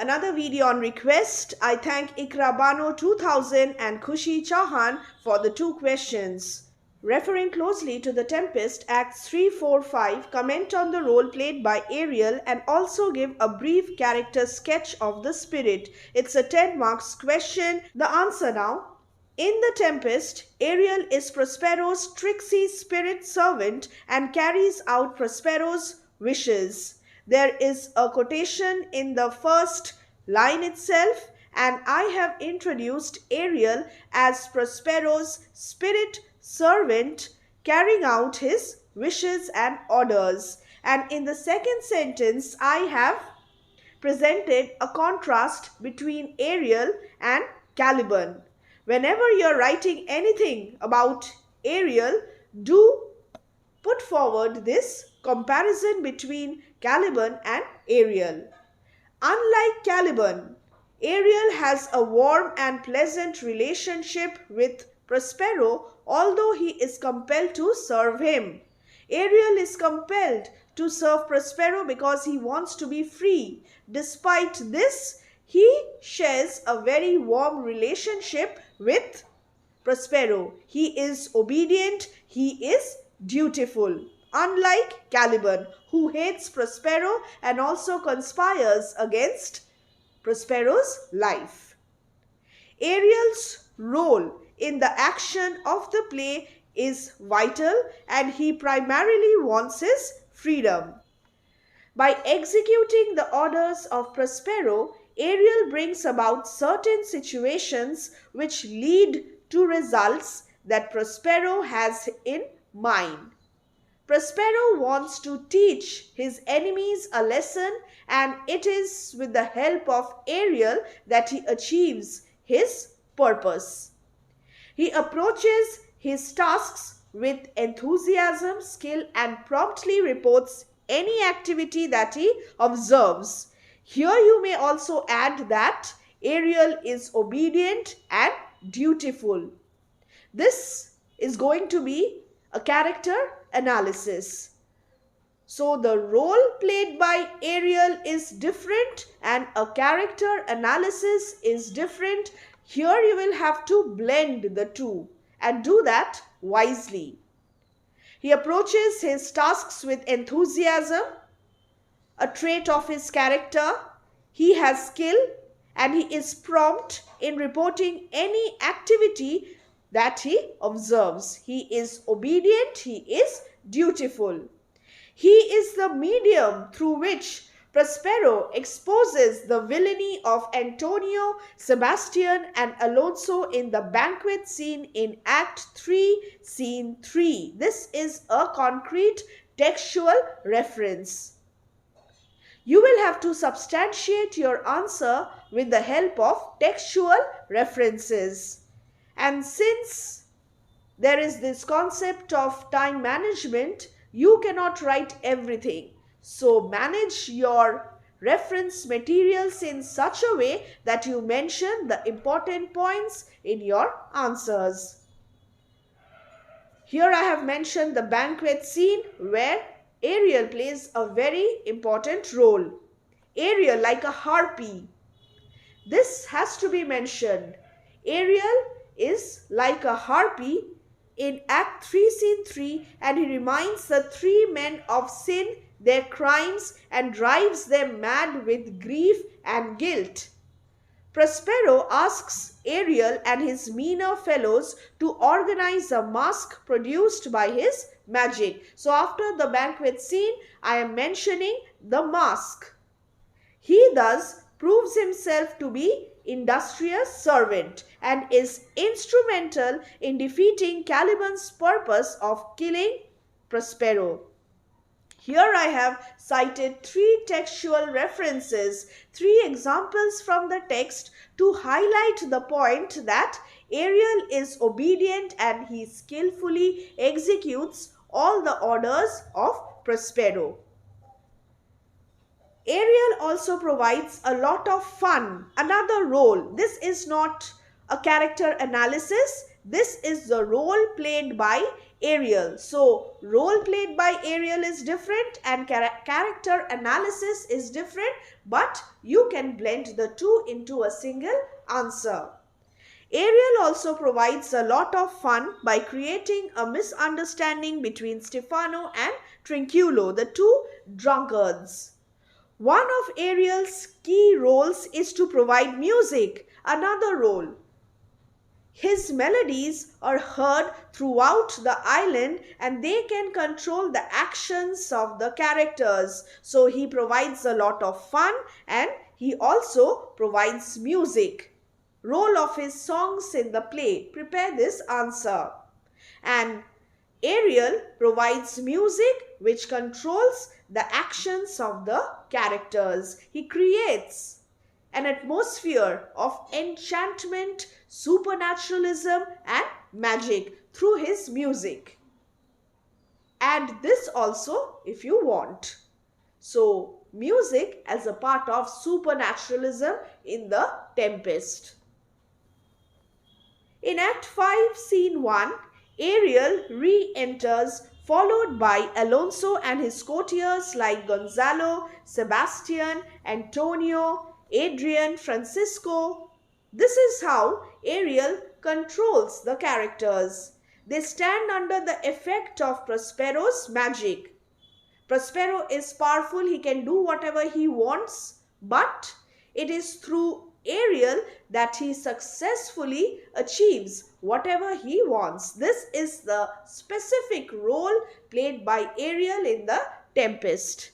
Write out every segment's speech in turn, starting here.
Another video on request. I thank Ikra Bano 2000 and Khushi Chauhan for the 2 questions. Referring closely to the Tempest, Acts 3, 4, 5, comment on the role played by Ariel and also give a brief character sketch of the spirit. It's a 10 marks question. The answer now. In the Tempest, Ariel is Prospero's tricksy spirit servant and carries out Prospero's wishes. There is a quotation in the first line itself, and I have introduced Ariel as Prospero's spirit servant carrying out his wishes and orders. And in the second sentence, I have presented a contrast between Ariel and Caliban. Whenever you're writing anything about Ariel, do put forward this comparison between Caliban and Ariel. Unlike Caliban, Ariel has a warm and pleasant relationship with Prospero, although he is compelled to serve him. Ariel is compelled to serve Prospero because he wants to be free. Despite this, he shares a very warm relationship with Prospero. He is obedient, he is dutiful. Unlike Caliban, who hates Prospero and also conspires against Prospero's life. Ariel's role in the action of the play is vital, and he primarily wants his freedom. By executing the orders of Prospero, Ariel brings about certain situations which lead to results that Prospero has in mind. Prospero wants to teach his enemies a lesson, and it is with the help of Ariel that he achieves his purpose. He approaches his tasks with enthusiasm, skill, and promptly reports any activity that he observes. Here you may also add that Ariel is obedient and dutiful. This is going to be a character analysis. So the role played by Ariel is different and a character analysis is different. Here you will have to blend the two and do that wisely. He approaches his tasks with enthusiasm, a trait of his character. He has skill and he is prompt in reporting any activity that he observes. He is obedient, he is dutiful. He is the medium through which Prospero exposes the villainy of Antonio, Sebastian, and Alonso in the banquet scene in Act 3, Scene 3. This is a concrete textual reference. You will have to substantiate your answer with the help of textual references. And since there is this concept of time management, you cannot write everything. So manage your reference materials in such a way that you mention the important points in your answers. Here I have mentioned the banquet scene where Ariel plays a very important role. Ariel like a harpy. This has to be mentioned. Ariel is like a harpy in Act 3, Scene 3, and he reminds the 3 men of sin, their crimes, and drives them mad with grief and guilt. Prospero asks Ariel and his meaner fellows to organize a mask produced by his magic. So after the banquet scene, I am mentioning the mask. He thus proves himself to be industrious servant and is instrumental in defeating Caliban's purpose of killing Prospero. Here I have cited 3 textual references, 3 examples from the text to highlight the point that Ariel is obedient and he skillfully executes all the orders of Prospero. Ariel also provides a lot of fun. Another role. This is not a character analysis. this is the role played by Ariel. So, role played by Ariel is different and character analysis is different, but you can blend the two into a single answer. Ariel also provides a lot of fun by creating a misunderstanding between Stefano and Trinculo, the two drunkards. One of Ariel's key roles is to provide music, another role. His melodies are heard throughout the island and they can control the actions of the characters. So he provides a lot of fun and he also provides music. Role of his songs in the play. Prepare this answer. And Ariel provides music which controls the actions of the characters. He creates an atmosphere of enchantment, supernaturalism and magic through his music. Add this also if you want. So, music as a part of supernaturalism in the Tempest. In Act 5, Scene 1, Ariel re-enters followed by Alonso and his courtiers like Gonzalo, Sebastian, Antonio, Adrian, Francisco. This is how Ariel controls the characters. They stand under the effect of Prospero's magic. Prospero is powerful, he can do whatever he wants, but it is through Ariel that he successfully achieves whatever he wants. This is the specific role played by Ariel in the Tempest.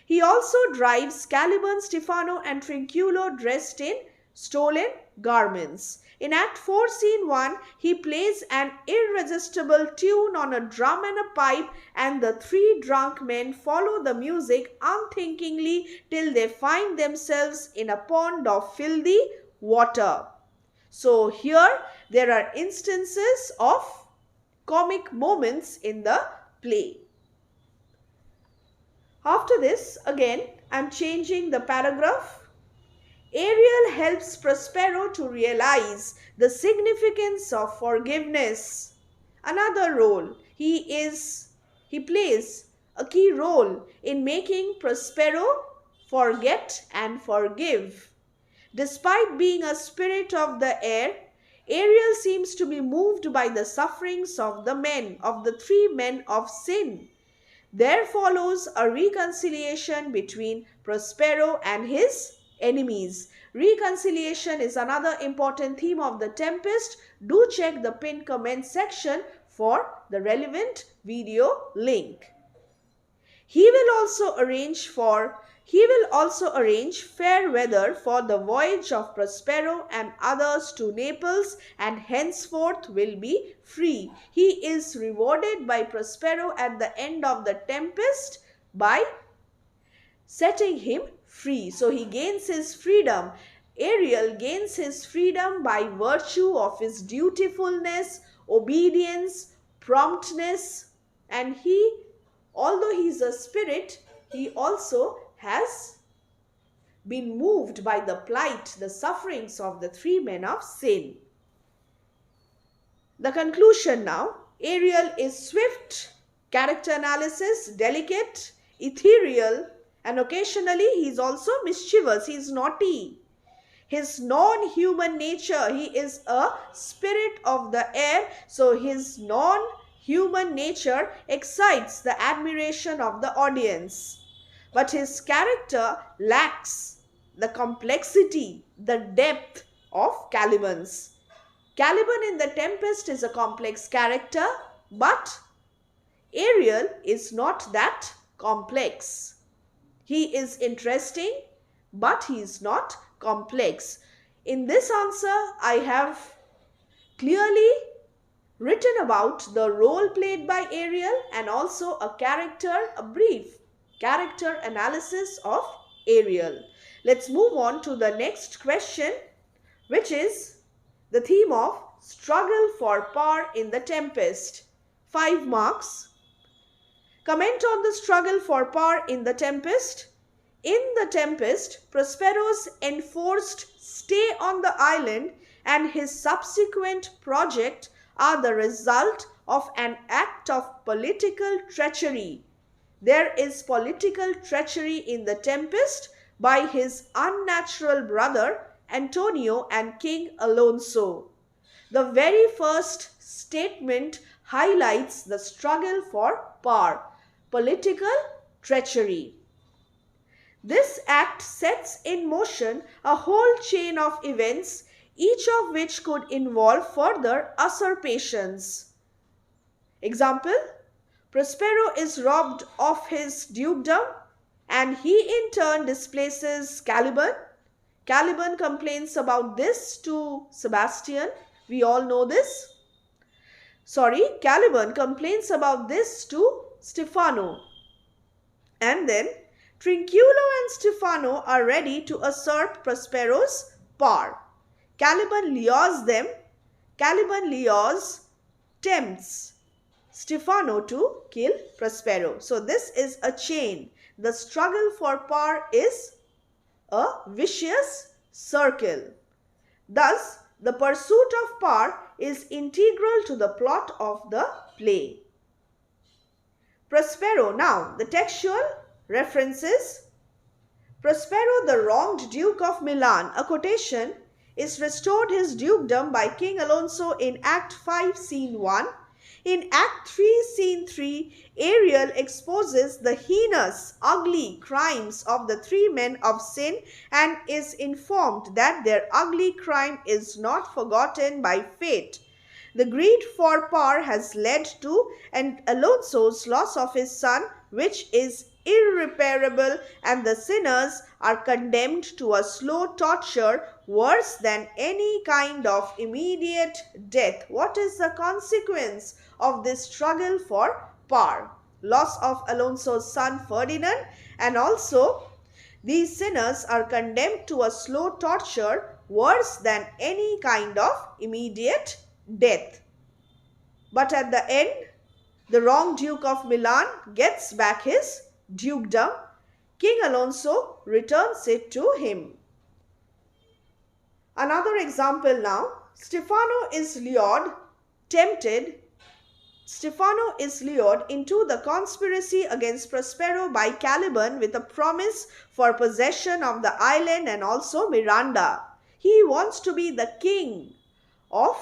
He also drives Caliban, Stefano and Trinculo dressed in stolen garments. In Act 4, Scene 1, he plays an irresistible tune on a drum and a pipe and the three drunk men follow the music unthinkingly till they find themselves in a pond of filthy water. So here there are instances of comic moments in the play. After this, again, I am changing the paragraph. Ariel helps Prospero to realize the significance of forgiveness. Another role, he plays a key role in making Prospero forget and forgive. Despite being a spirit of the air, Ariel seems to be moved by the sufferings of the three men of sin. There follows a reconciliation between Prospero and his enemies. Reconciliation is another important theme of the Tempest. Do check the pinned comment section for the relevant video link. He will also arrange fair weather for the voyage of Prospero and others to Naples and henceforth will be free. He is rewarded by Prospero at the end of the Tempest by setting him free. So he gains his freedom. Ariel gains his freedom by virtue of his dutifulness, obedience, promptness, and although he is a spirit, he also has been moved by the plight, the sufferings of the three men of sin. The conclusion now. Ariel is swift, character analysis, delicate, ethereal, and occasionally he is also mischievous, he is naughty. His non-human nature, he is a spirit of the air, so his non-human nature excites the admiration of the audience. But his character lacks the complexity, the depth of Caliban's. Caliban in the Tempest is a complex character, but Ariel is not that complex. He is interesting, but he is not complex. In this answer, I have clearly written about the role played by Ariel and also a brief character analysis of Ariel. Let's move on to the next question, which is the theme of struggle for power in the Tempest. 5 marks. Comment on the struggle for power in the Tempest. In the Tempest, Prospero's enforced stay on the island and his subsequent project are the result of an act of political treachery. There is political treachery in the Tempest by his unnatural brother Antonio and King Alonso. The very first statement highlights the struggle for power, political treachery. This act sets in motion a whole chain of events, each of which could involve further usurpations. Example: Prospero is robbed of his dukedom and he in turn displaces Caliban. Caliban complains about this to Sebastian. We all know this. Caliban complains about this to Stefano. And then Trinculo and Stefano are ready to usurp Prospero's power. Caliban lures tempts Stefano to kill Prospero. So this is a chain. The struggle for power is a vicious circle. Thus, the pursuit of power is integral to the plot of the play. Prospero. Now, the textual references. Prospero, the wronged Duke of Milan, a quotation, is restored his dukedom by King Alonso in Act 5, Scene 1. In Act 3, Scene 3, Ariel exposes the heinous, ugly crimes of the three men of sin and is informed that their ugly crime is not forgotten by fate. The greed for power has led to Alonso's loss of his son, which is irreparable, and the sinners are condemned to a slow torture worse than any kind of immediate death. What is the consequence of this struggle for power? Loss of Alonso's son Ferdinand, and also these sinners are condemned to a slow torture worse than any kind of immediate death. But at the end, the wrong Duke of Milan gets back his dukedom. King Alonso returns it to him. Another example now. Stefano is lured into the conspiracy against Prospero by Caliban with a promise for possession of the island and also Miranda. He wants to be the king of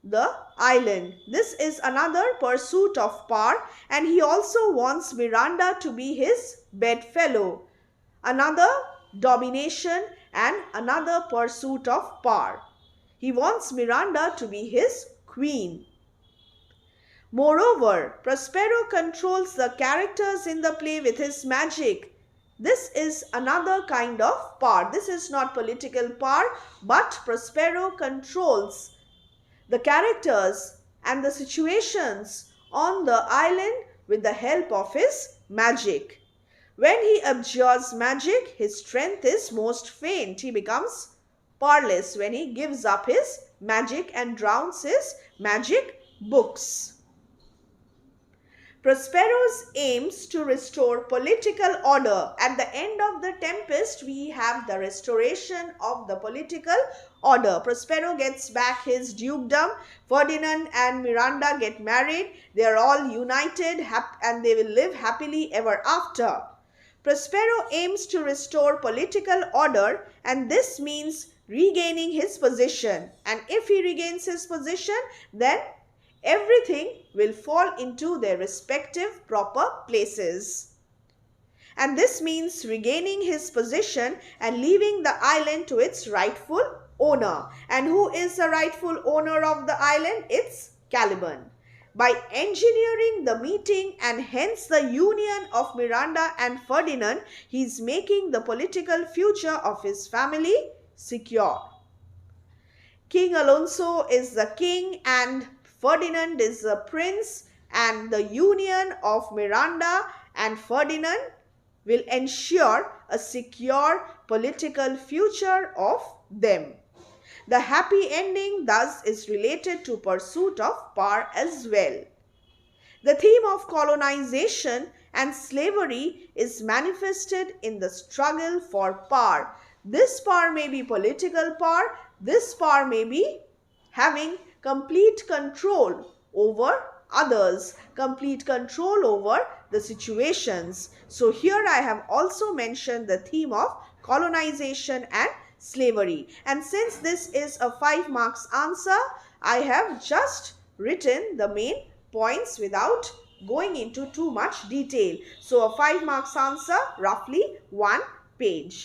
the island. This is another pursuit of power, and he also wants Miranda to be his bedfellow. Another domination and another pursuit of power. He wants Miranda to be his queen. Moreover, Prospero controls the characters in the play with his magic. This is another kind of power. This is not political power, but Prospero controls the characters and the situations on the island with the help of his magic. When he abjures magic, his strength is most faint. He becomes powerless when he gives up his magic and drowns his magic books. Prospero's aims to restore political order. At the end of the Tempest, we have the restoration of the political order. Prospero gets back his dukedom. Ferdinand and Miranda get married. They are all united and they will live happily ever after. Prospero aims to restore political order, and this means regaining his position. And if he regains his position, then everything will fall into their respective proper places. And this means regaining his position and leaving the island to its rightful owner. And who is the rightful owner of the island? It's Caliban. By engineering the meeting and hence the union of Miranda and Ferdinand, he is making the political future of his family secure. King Alonso is the king and Ferdinand is the prince, and the union of Miranda and Ferdinand will ensure a secure political future of them. The happy ending thus is related to pursuit of power as well. The theme of colonization and slavery is manifested in the struggle for power. This power may be political power, this power may be having complete control over others, complete control over the situations. So here I have also mentioned the theme of colonization and slavery. And since this is a 5 marks answer, I have just written the main points without going into too much detail. So a 5 marks answer, roughly 1 page.